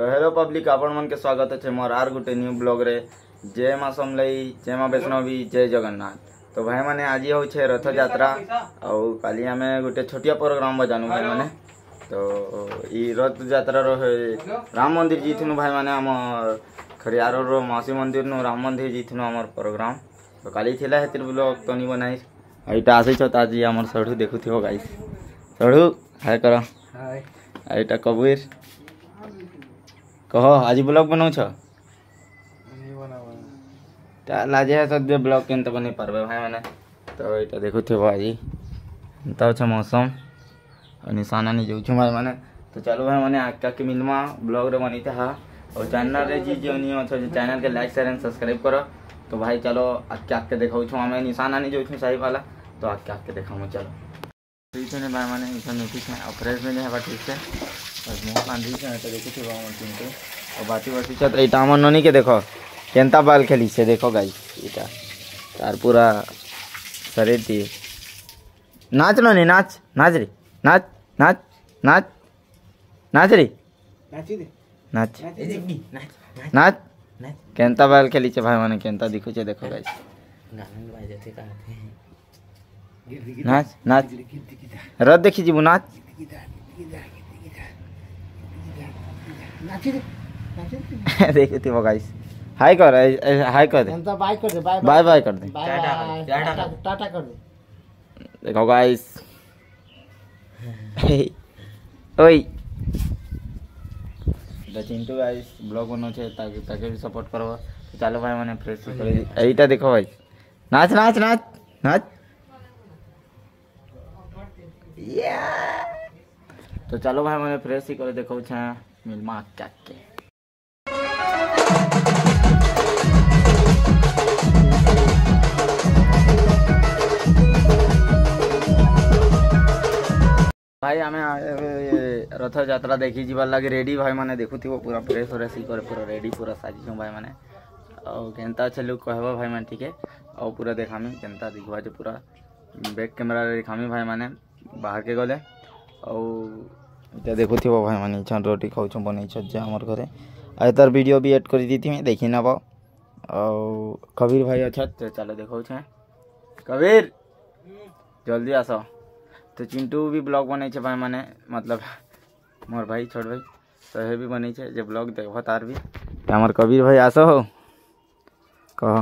तो hello public आपण मन के स्वागत है मोर आर गुटे न्यू ब्लॉग रे। जय मां समलई, जय मां वैष्णवी, जय जगन्नाथ। तो भाई माने आज हो रथ यात्रा और काली आम गोटे छोटिया प्रोग्राम बजानु भाई माने। तो ई रथ यात्रा राम मंदिर जीथुनु भाई माने आम खरियार रो मासी मंदिर नु राम मंदिर जीथुनु आमर प्रोग्राम। तो काली थिला हेतिर ब्लॉग तनी बनाई एटा आसी छ ताजी आमर सढु देखुथिबो गाइस। सढु हाय कर। हाय एटा कबीर कह आज ब्लॉग बनाऊ छ लाजे सद्य ब्लॉग केन तो बनी पारबे भाई माने। तो एटा देखुथिबो आज त छ मौसम और निशाना नहीं जाऊ भाई माने। तो चलो भाई माने आका के मिलमा ब्लॉग रे बनीते हा और चैनल रे जी जो नहीं छ चैनल के लाइक शेयर एंड सब्सक्राइब करो। तो भाई चलो आके देखाऊ छु हमें निशाना नहीं जाऊ सही वाला। तो आके देखाऊ चलो ठीक है भाई माने इसन ठीक है फ्रेश में है ठीक है और मुंह बांधी छै। तो देखुथिबो हम चिंटू और बाती बाती छ। एटा हमर ननी के देखो केंता बाल खेली से देखो गाइस इटा तार पूरा शरीर थी। नाच नो नहीं नाच नाच रे नाच नाच नाच नाच रे नाच नाच केंता बाल खेली से भाई माने केंता दिखु छे देखो गाइस नाच नाच रथ देखी जीबू नाच देखो थी गाइस हाय कर हाय कर दे बाय कर दे बाय बाय कर दे टाटा कर दे। देखो गाइस ओए द चिंटू गाइस ब्लॉग बनो छे ताके भी सपोर्ट करबो। तो चलो भाई माने फ्रेश कर एटा देखो भाई नाच नाच नाच नाच या। तो चलो भाई माने फ्रेश ही कर देखो छे मिलमा के भाई आमे रथ यात्रा देखी जीवार लगे रेडी भाई माने देखुथिबो पूरा फ्रेश फ्रेश ही करे पूरा रेडी पूरा साजी छु भाई माने। और केनता छै लोग कहबो भाई माने ठीक है और पूरा देखामी केनता दिखवा जे पूरा बैक कैमरा रे दिखामी भाई माने बाहर के गले। और इटा देखुथिबो भाई माने छन रोटी खाउ छु बनै छ जे हमर घरे आ तर वीडियो भी ऐड कर दीती मैं देखि ना और कबीर भाई अच्छा। तो चलो देखो छे कबीर जल्दी आसो। तो चिंटू भी ब्लॉग बनै छे भाई माने मतलब मोर भाई छोट भाई तो हे भी बनै छे जे ब्लॉग देखो तार भी हमर कबीर भाई आसो हो कह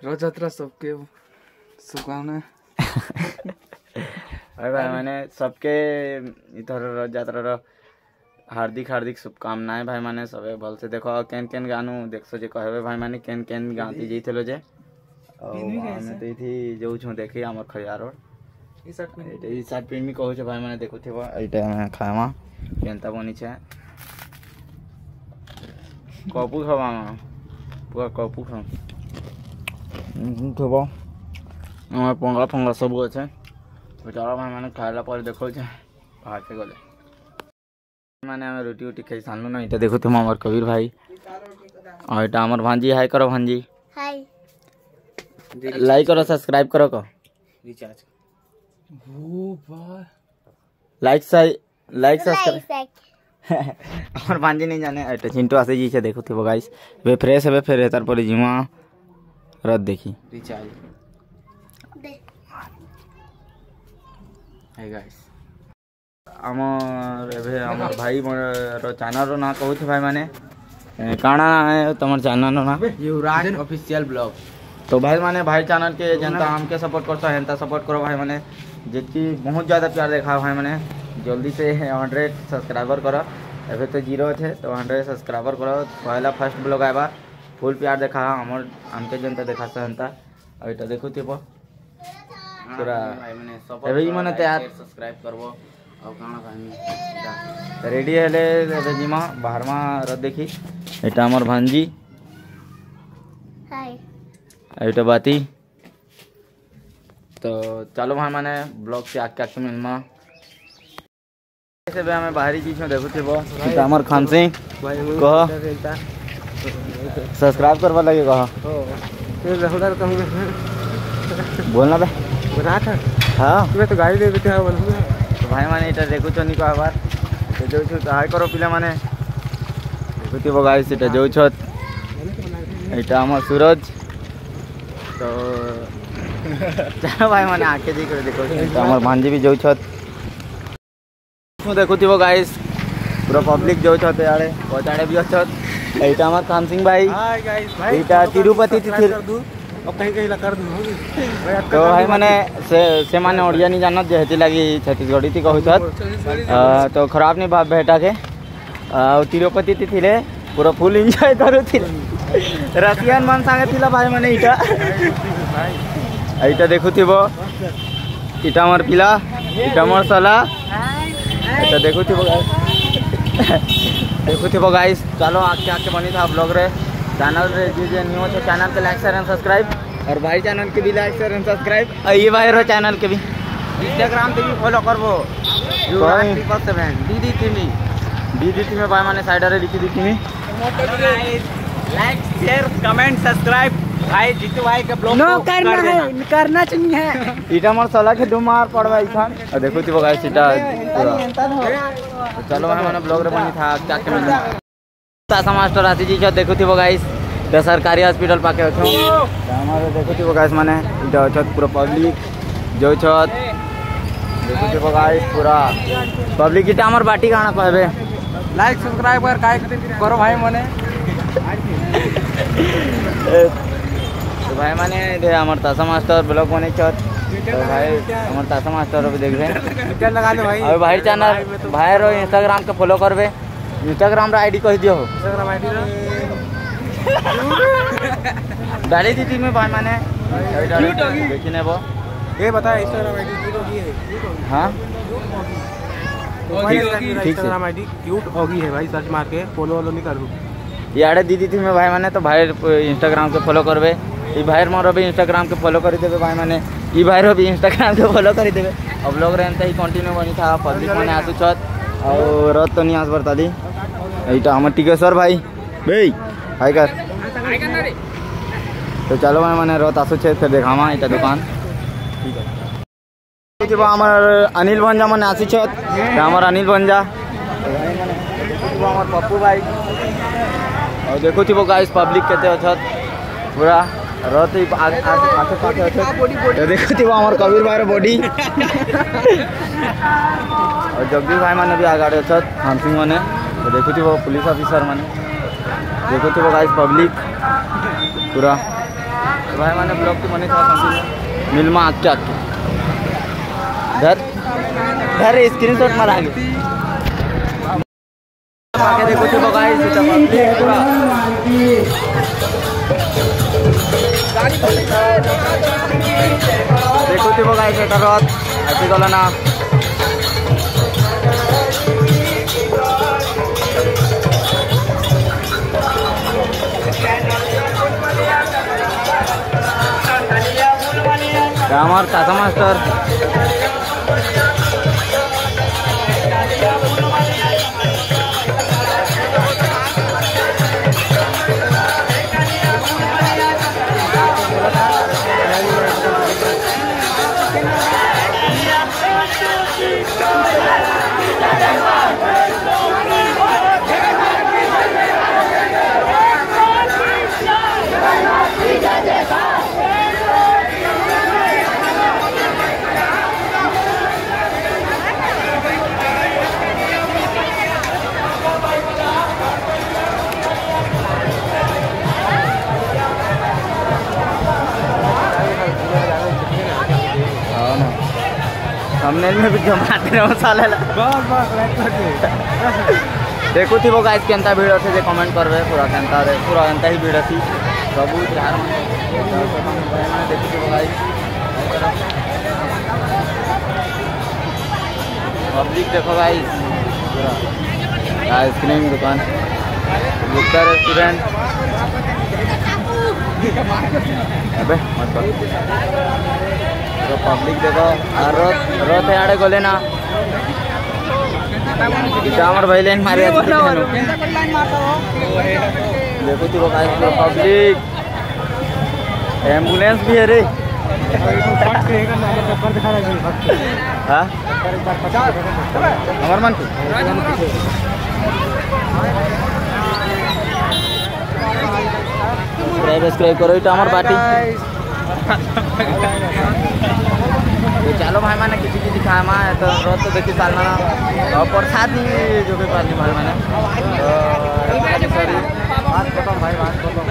रथ यात्रा सबके शुभकामना भाई माने सबके इधर रथ यात्रा रो हार्दिक हार्दिक शुभकामनाएं भाई माने सबे भल से देखो केन केन गानु देखसो जे कहबे भाई माने केन केन गाती जइथलो जे और हमें तो इथि जाऊ छु देखि हमर खयार ई शर्ट पेन में कहू छे भाई माने देखुथिबो एटा में खामा केनता बनी छे कपू खवा पूरा कपू खा थबो हमर पंगा पंगा सब আছে। तो चलो भाई माने खाइला पर देखो छे बाहर के गले माने हम रोटी उटी खाई सानलु ना। इटा देखो तुम हमर कबीर भाई और इटा हमर भांजी हाय करो भांजी हाय लाइक करो सब्सक्राइब करो को रिचार्ज वो बा लाइक सब्सक्राइब हमर भांजी नहीं जाने एटा चिंटू आसे जी छे देखो थबो गाइस वे फ्रेश है फिर तार पर जिमा रथ देखी रिचार्ज दे हाय गाइस हमर एबे हमर भाई मोर चैनल रो ना कहू छे भाई माने काना है तमर चैनल रो ना युवराज ऑफिशियल ब्लॉग। तो भाई माने भाई चैनल के जनता हमके सपोर्ट करता हेंता सपोर्ट करो भाई माने जितकी बहुत ज़्यादा प्यार देखा भाई माने जल्दी से 100 सब्सक्राइबर करो एबे तो 0 थे तो 100 सब्सक्राइबर करो पहला फर्स्ट ब्लॉग आएबा फुल प्यार देखा हमर हमके जनता देखा सेंता और एटा देखुथिबो पूरा भाई माने सपोर्ट एबे ई माने तैयार सब्सक्राइब करबो और काना भाई रेडी हेले एबे जिमा बाहर मा रथ देखी एटा हमर भांजी हाय एटा बाती। तो चलो भाई माने ब्लॉग से आके मिलमा ऐसे बे हमें बाहरी चीज में देखुथिबो एटा हमर खान सिंह कह सब्सक्राइब करबा लगे कह बोलना बे बता था हां मैं तो गाड़ी दे देते हैं बोल भाई माने इटा देखो चनी को आबार जो हाय करो पिला माने देखुथिबो गाइस एटा जो छत एटा हमर सूरज तो चलो भाई माने आके देख कर देखो एटा हमर भांजी भी जो छत मु देखुथिबो गाइस पूरा पब्लिक जो छत याडे पचाड़े भी छत एटा हमर कान सिंह भाई हाय गाइस भाई एटा तिरुपति तिथिर अब कहीं कहीं कर दूं तो भाई माने से माने ओडिया नहीं जानत जे हेती लागी छत्तीसगढ़ी थी कहू छत तो खराब नहीं बाप बेटा के तिरुपति थिले पूरा फुल एंजॉय करूथिले रसियन मन संगे थिला भाई माने इटा इटा देखुथिबो इटा हमर पिला इटा हमर सला इटा देखुथिबो गाइस देखुथिबो गाइस चलो आके आके बनी था ब्लॉग रे चैनल रे जे न्यू है चैनल के लाइक शेयर एंड सब्सक्राइब और भाई चैनल के भी लाइक शेयर एंड सब्सक्राइब ये भाई रो चैनल के भी इंस्टाग्राम पे भी फॉलो करबो युवराज 7 दीदी में भाई माने साइड रे लिखी दी मी लाइक शेयर कमेंट सब्सक्राइब भाई जीतू भाई के ब्लॉग नो करना है, करना चाहिए है। इटा मोर सला के डुमार पड़वा इखान और देखो ती गाइस इटा तो चलो माने ब्लॉग रे बनी था क्या के मिल तासा मास्टर आती जी छ देखो ती गाइस ते सरकारी हॉस्पिटल पाके अछो हमारे देखो ती गाइस माने इटा छ पूरा पब्लिक जो छ देखो ती गाइस पूरा पब्लिक इटा हमर बाटी गाना कहबे लाइक सब्सक्राइब कर काय करो भाई मने तो भाई माने दे हमर तासा मास्टर ब्लॉग बने छत तो भाई हमर तासा मास्टर अभी देख रहे क्या लगा दे भाई और भाई चैनल भाई रो इंस्टाग्राम के फॉलो करबे इंस्टाग्राम रा आईडी कह दियो हो इंस्टाग्राम आईडी डाली दी में भाई माने देखिने वो ये बता इंस्टाग्राम आईडी क्यूट होगी है हां ठीक इंस्टाग्राम आईडी क्यूट होगी है भाई सर्च मार के फॉलो नहीं करू याडे दीदी थी में भाई माने तो भाई इंस्टाग्राम के फॉलो करबे ई भाई मोर भी इंस्टाग्राम के फॉलो कर देबे भाई माने ई भाई रो भी इंस्टाग्राम के फॉलो कर देबे अब लोग रहता ही कंटिन्यू बनी था पब्लिक माने आसु छत और रत तो नहीं आस बरताली एटा हमर टिकेश्वर भाई बे हाय कर तो चलो भाई माने रत आसु छे फिर देखामा एटा दुकान ठीक है तो हमर अनिल भंजा माने आसु छत हमर अनिल भंजा हमर पप्पू भाई और देखो थी वो गाइस पब्लिक कहते अछत पूरा रत आगे पाछे अछत तो देखो थी वो हमार कबीर भाई रो बॉडी और जगदीश भाई माने भी आगाड़े अछत हांसिंग माने तो देखो थी वो पुलिस ऑफिसर माने देखो थी वो गाइस पब्लिक पूरा तो भाई माने ब्लॉग की मनी था कंटिन्यू मिलमा आके आके धर स्क्रीनशॉट मार आगे आगे देखो थी वो गाइस इतना पब्लिक पूरा देखो थी वो गाइस एटा रथ ऐसे गला ना हमार तासा मास्टर हमने में भी जमाते रहो मसाला देखो थी वो गाइस केंता भीड़ अच्छे से कमेंट करबे पूरा केंता रे पूरा एंता ही भीड़ थी सब यार देखो थी वो गाइस पब्लिक देखो गाइस पूरा आइसक्रीम दुकान गुप्ता रेस्टोरेंट अबे मत तो पब्लिक देखो रथ आड़े गले ना हमर भाई लाइन मारे देखो तू पब्लिक एम्बुलेंस भी है रे हाँ हमार मन सब्सक्राइब करो इटा हमार बाटी तो चलो भाई मैंने किसी किसी खामा है तो रोज तो देखी सालना और प्रसाद नहीं जो भी पानी भाई मैंने सॉरी बात बताओ भाई बात बताओ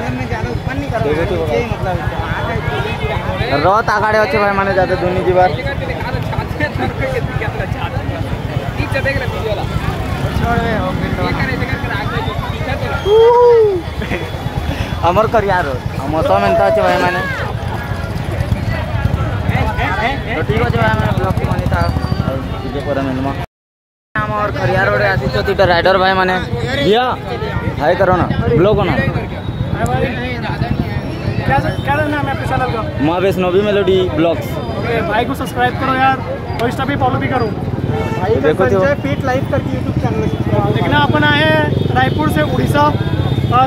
रोज आगाड़े अच्छे भाई मैंने जाते दुनी जी बार अमर कर यार मौसम एंता अच्छे भाई मैंने तो ठीक अच्छे भाई मैंने ब्लॉग की मानी था तुझे पर मिलमा हम और खरियार रोड आसी तो तू राइडर भाई मैंने भैया हाय करो ना ब्लॉग हो ना क्या नाम है आपके चैनल का? माँ वैष्णवी मेलोडी ब्लॉग्स। भाई को सब्सक्राइब करो यार और इंस्टा पे फॉलो भी करो। भाई देखो तो फीट लाइव करके यूट्यूब चैनल देखना। अपन आए हैं रायपुर से उड़ीसा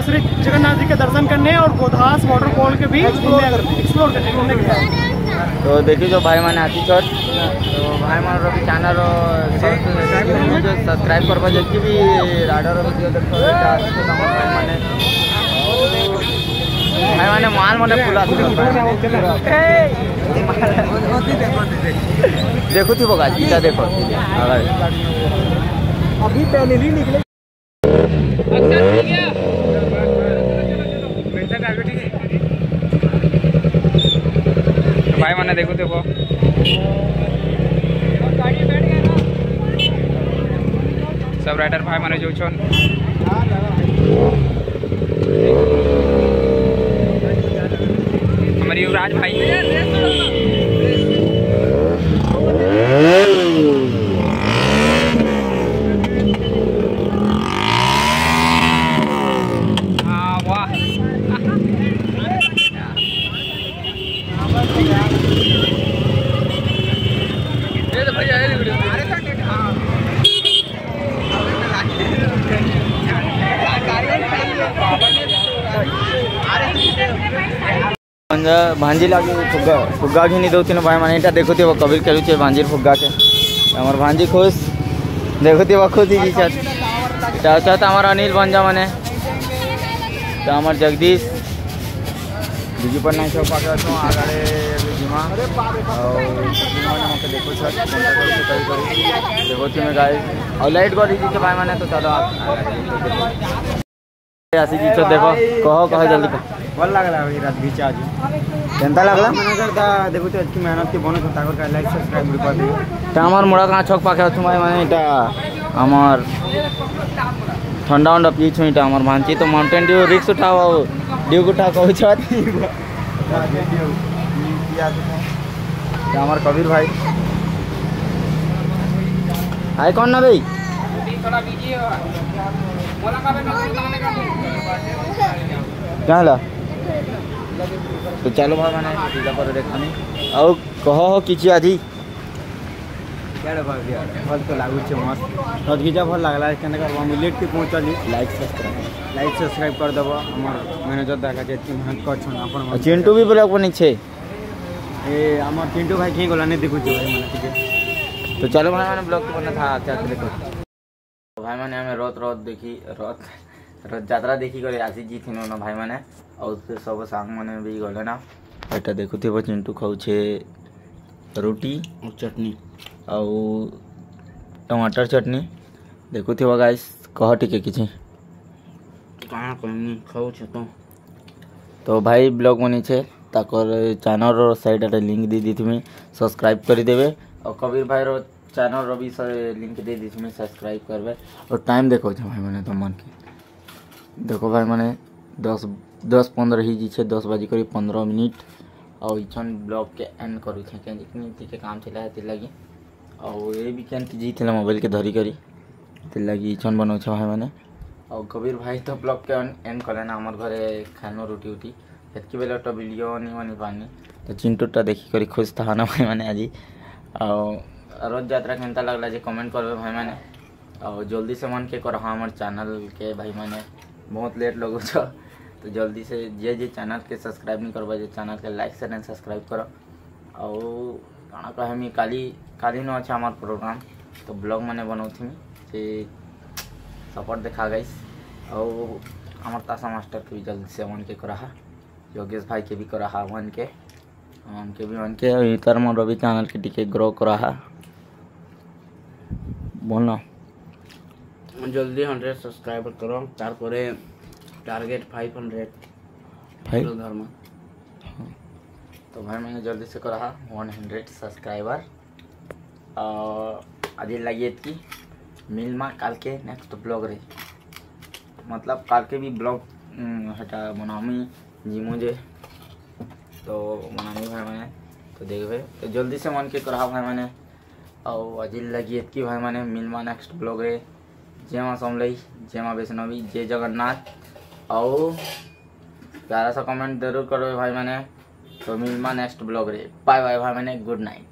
श्री जगन्नाथ जी के दर्शन करने और गोधास वाटरफॉल के बीच एक्सप्लोर करने घूमने के लिए। तो देखिए जो भाई मैंने आती छोट तो भाई मान चैनल सब्सक्राइब करवा जबकि भी राइडर वीडियो देखो भाई मैंने माल मैंने खुला देखो थी बोगा जीता देखो अभी पहले नहीं निकले भाई मैंने देखो थे वो सब राइडर भाई मैंने जो छन हमारे युवराज भाई भांजी लगे फुग्गा फुग्गा घिनी दौन भाई मैंने यहाँ देखुथे कबीर खेलुचे भांजी फुग्गा के हमार भांजी खुश देखुथे खुद ही अच्छा तो हमार अनिल भंजा मैंने तो हमार जगदीश बिजू पर नहीं छो पाके अच्छो आगे जिमा मत देखो देखो मैं गाय और लाइट कर दीजिए भाई मैंने तो चलो आसी जी देखो कहो जल्दी भल लगला रात बीच आज केनता लगला मैंने करता देखो तो अच्छी मेहनत के बनो ताकर का लाइक सब्सक्राइब भी कर दियो तो हमार मुड़ा कहाँ छक पाखे अच्छु भाई मैंने इटा हमार ठंडा उंडा पी छुँ इटा हमार भांची तो माउंटेन ड्यू रिक्स उठाओ ड्यू उठा कहू छत हमार कबीर भाई हाय कौन ना भाई क्या ला तो चलो भाई मैंने पूजा पर देखानी और कहो हो किछि आजी भल तो लागू छे मस्त रजगीजा भल लागला केने करबा हम लेट के पहुंचली लाइक सब्सक्राइब कर देबो हमर मैनेजर देखा जे एती मेहनत कर छन अपन चिंटू भी ब्लॉग बनी छे ए हमर चिंटू भाई के गला नहीं देखु छे भाई माने ठीक तो चलो भाई मैंने ब्लॉग बना था क्या देखो भाई मैंने हमें रोत देखी रोत यात्रा देखी कर आसी जी थी ना भाई मैंने और उसके सब सांग मैंने भी गले ना एटा देखु थे चिंटू खाऊ छे रोटी और चटनी और टमाटर चटनी देखु थे गाइस कह टिके किछि कहाँ कहनी खाऊ छे तो भाई ब्लॉग बनी छे ताकर चैनल रो साइड लिंक दे दी तुम्हें सब्सक्राइब कर देवे और कबीर भाई रो चैनल रो भी लिंक दे दी तुम्हें सब्सक्राइब करवे और टाइम देखो भाई मैंने तो मन के देखो भाई मैंने 10:15 ही जी 10 बजे करीब 15 मिनट और इछन ब्लॉग के एंड करू छे के काम चला लगी और ये भी कैन जी थे मोबाइल के धरी करी लगी इछन बनाऊ छे भाई मैंने और कबीर भाई तो ब्लॉग के एंड कले ना हमार घरे खानो रोटी उटी एतकी बेले तो वीडियो नहीं बनी पानी तो चिंटूटा देखी करी खुश था ना भाई मैंने आज और रोज यात्रा केनता लगला जे कमेंट करबे भाई मैंने और जल्दी से मन के करो हमार चैनल के भाई मैंने बहुत लेट लगो छो तो जल्दी से जे चैनल के सब्सक्राइब नहीं करबा जे चैनल के लाइक शेयर एंड सब्सक्राइब करो ଆଉ କାଣା କହେମି କାଲି ନ ଅଛି আমার प्रोग्राम तो ब्लॉग मैंने बनाऊथी से सपोर्ट देखा गाइस और हमार ताशा मास्टर के भी जल्दी से वन के करा योगेश भाई के भी करा वन के इतर मोर रवि चैनल के टिके ग्रो करा बोलना जल्दी 100 सब्सक्राइबर करो तार परे टारगेट 500 धर्म तो भाई मैंने जल्दी से करा 100 सब्सक्राइबर आज लगे कि मिलमा काल के नेक्स्ट ब्लॉग रे मतलब काल के भी ब्लॉग हटा बनामी जी मुझे तो बनानी भाई मैंने तो देखबे तो जल्दी से मन के करा भाई मैंने और आज लगी कि भाई मैंने मिलमा नेक्स्ट ब्लॉग रे जेमा समलई जेमा वैष्णवी जय जगन्नाथ और प्यारा सा कमेंट जरूर करो भाई मैंने तो मिलमा नेक्स्ट ब्लॉग रे बाय बाय भाई मैंने गुड नाइट।